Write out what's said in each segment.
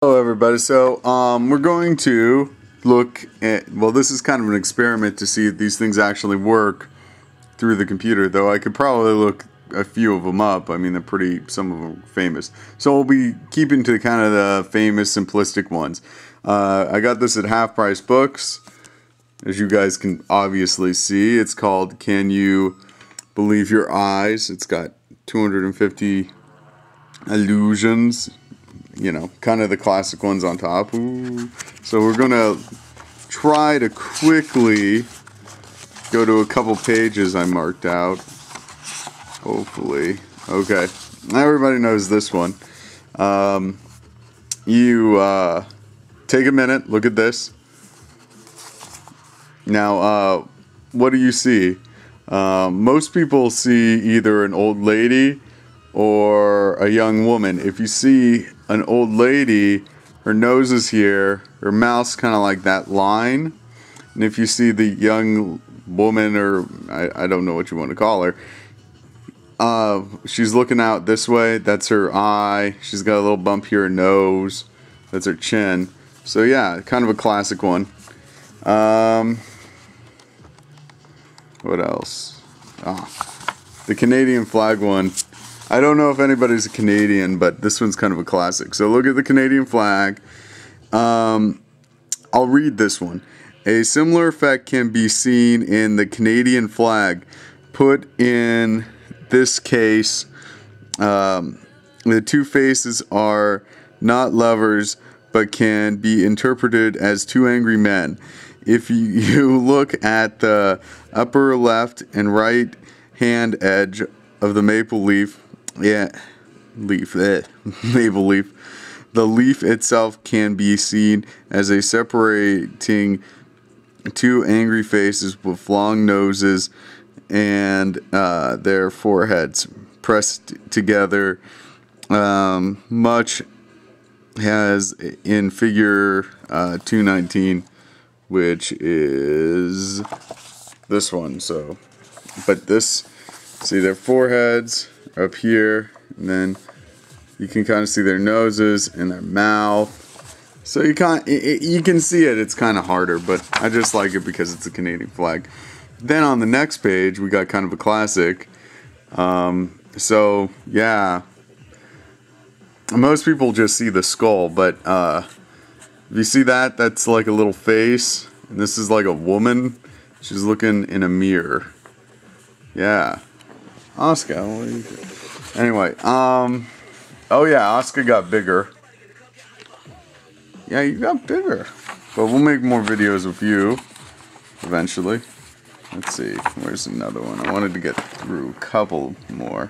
Hello everybody, so we're going to look at, well, this is kind of an experiment to see if these things actually work through the computer, though I could probably look a few of them up. I mean, some of them are famous. So we'll be keeping to kind of the famous simplistic ones. I got this at Half Price Books, as you guys can obviously see. It's called Can You Believe Your Eyes? It's got 250 illusions. You know, kind of the classic ones on top. Ooh. So we're going to try to quickly go to a couple pages I marked out. Hopefully. Okay. Everybody knows this one. You take a minute, look at this. Now, what do you see? Most people see either an old lady or a young woman. If you see an old lady, her nose is here, her mouth's kind of like that line. And if you see the young woman, or I don't know what you want to call her, she's looking out this way, that's her eye. She's got a little bump here, her nose, that's her chin. So yeah, kind of a classic one. What else? The Canadian flag one. I don't know if anybody's a Canadian, but this one's kind of a classic. So look at the Canadian flag. I'll read this one. A similar effect can be seen in the Canadian flag. Put in this case, the two faces are not lovers, but can be interpreted as two angry men. If you look at the upper left and right hand edge of the maple leaf, maple leaf. The leaf itself can be seen as a separating two angry faces with long noses and their foreheads pressed together, much as in figure 219, which is this one. So, but this, see their foreheads up here, and then you can kind of see their noses and their mouth. So you can see it. It's kind of harder, but I just like it because it's a Canadian flag. Then on the next page, we got kind of a classic. So yeah, most people just see the skull, but if you see that, that's like a little face, and this is like a woman. She's looking in a mirror. Yeah. Oscar, what do you think? Anyway, oh yeah, Oscar got bigger. Yeah, you got bigger. But we'll make more videos with you eventually. Let's see, where's another one? I wanted to get through a couple more.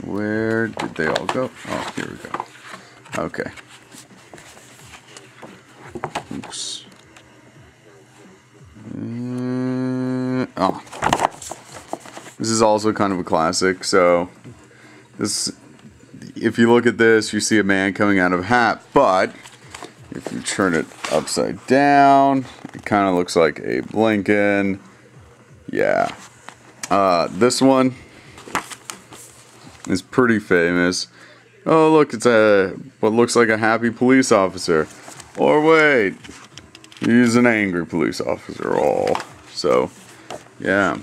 Where did they all go? Oh, here we go. Okay. Oops. Oh. This is also kind of a classic. So, this, if you look at this, you see a man coming out of a hat. But if you turn it upside down, it kind of looks like Abe Lincoln. Yeah. This one is pretty famous. Oh, look, it's what looks like a happy police officer. Or wait, he's an angry police officer. Oh, so yeah.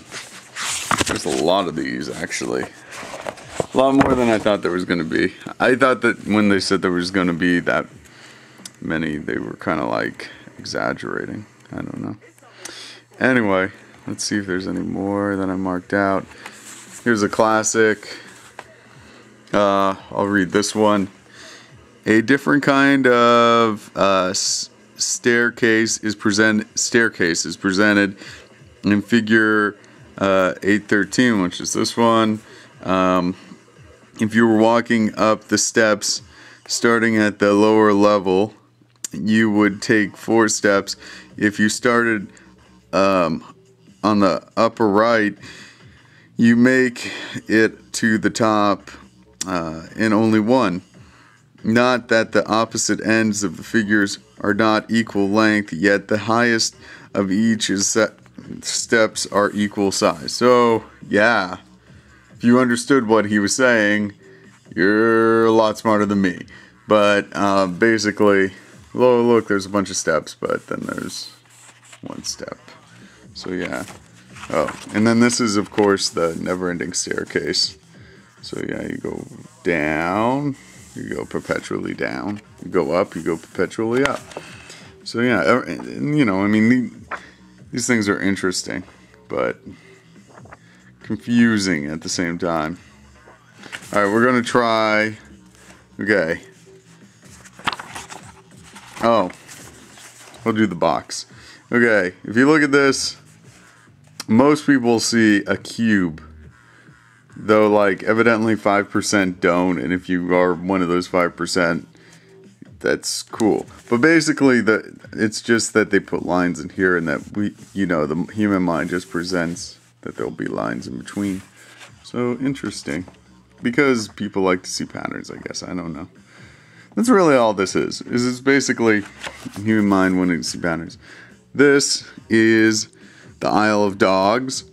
There's a lot of these, actually. A lot more than I thought there was going to be. I thought that when they said there was going to be that many, they were kind of like exaggerating. I don't know. Anyway, let's see if there's any more that I marked out. Here's a classic. I'll read this one. A different kind of staircase is presented in figure 813, which is this one. If you were walking up the steps starting at the lower level, you would take 4 steps. If you started on the upper right, you make it to the top in only 1. Not that the opposite ends of the figures are not equal length, yet the highest of each is steps are equal size. So yeah, if you understood what he was saying, you're a lot smarter than me. But basically, look, there's a bunch of steps, but then there's one step. So yeah. Oh, and then this is, of course, the never-ending staircase. So yeah, you go down, you go perpetually down. You go up, you go perpetually up. So yeah, you know, I mean, these things are interesting, but confusing at the same time. Alright, we're going to try... Okay. Oh. We'll do the box. Okay, if you look at this, most people see a cube. Though, like, evidently 5% don't, and if you are one of those 5%, that's cool. But basically, it's just that they put lines in here, and that the human mind just presents that there'll be lines in between. So, interesting. Because people like to see patterns, I guess. I don't know. That's really all this is. It's basically human mind wanting to see patterns. This is the Isle of Dogs.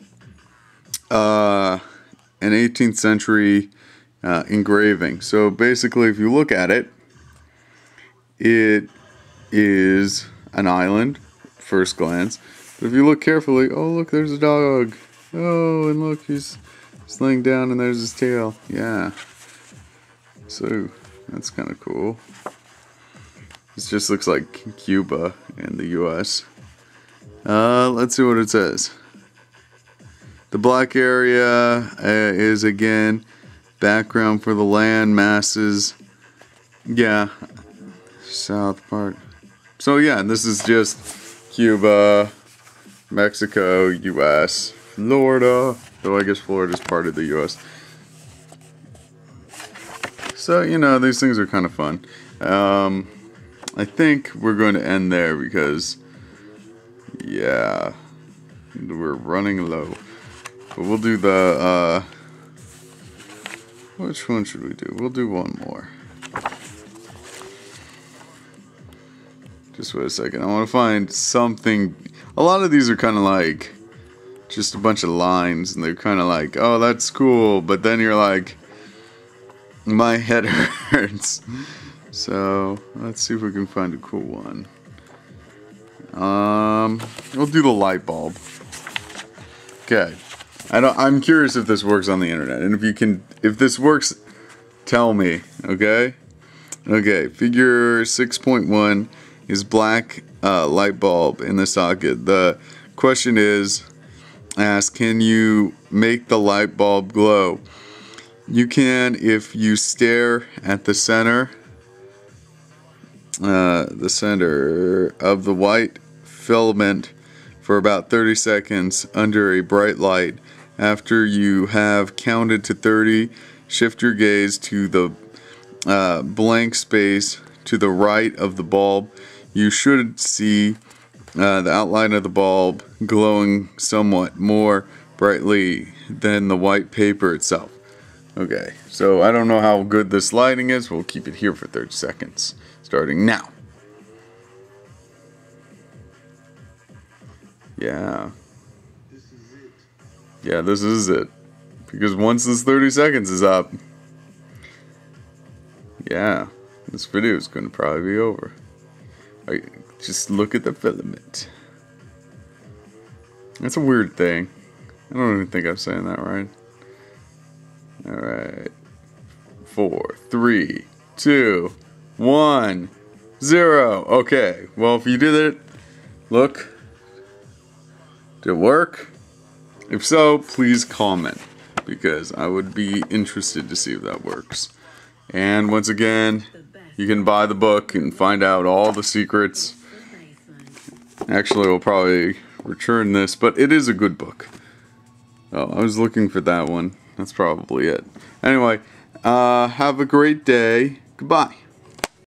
An 18th century engraving. So basically, if you look at it, it is an island, first glance. But if you look carefully, oh look, there's a dog. Oh, and look, he's laying down and there's his tail. Yeah. So, that's kind of cool. This just looks like Cuba in the US. Let's see what it says. The black area is, again, background for the land masses. Yeah. South part. So, yeah, this is just Cuba, Mexico, US, Florida. Though I guess Florida's part of the US. So, you know, these things are kind of fun. I think we're going to end there because, yeah, we're running low. But we'll do the, which one should we do? We'll do one more. Just wait a second. I want to find something. A lot of these are kind of like just a bunch of lines, and they're kind of like, oh, that's cool. But then you're like, my head hurts. So let's see if we can find a cool one. We'll do the light bulb. Okay. I'm curious if this works on the internet, and if this works, tell me. Okay. Okay. Figure 6.1 is black light bulb in the socket. The question is asked, can you make the light bulb glow? You can if you stare at the center of the white filament for about 30 seconds under a bright light. After you have counted to 30, shift your gaze to the blank space to the right of the bulb. You should see the outline of the bulb glowing somewhat more brightly than the white paper itself. Okay, so I don't know how good this lighting is. We'll keep it here for 30 seconds, starting now. Yeah. Yeah, this is it. Because once this 30 seconds is up, yeah, this video is going to probably be over. Just look at the filament. That's a weird thing. I don't even think I'm saying that right. Alright. 4, 3, 2, 1, 0. Okay, well, if you did it, look. Did it work? If so, please comment, because I would be interested to see if that works. And once again, you can buy the book and find out all the secrets. Actually, we'll probably return this, but it is a good book. Oh, I was looking for that one. That's probably it. Anyway, have a great day. Goodbye.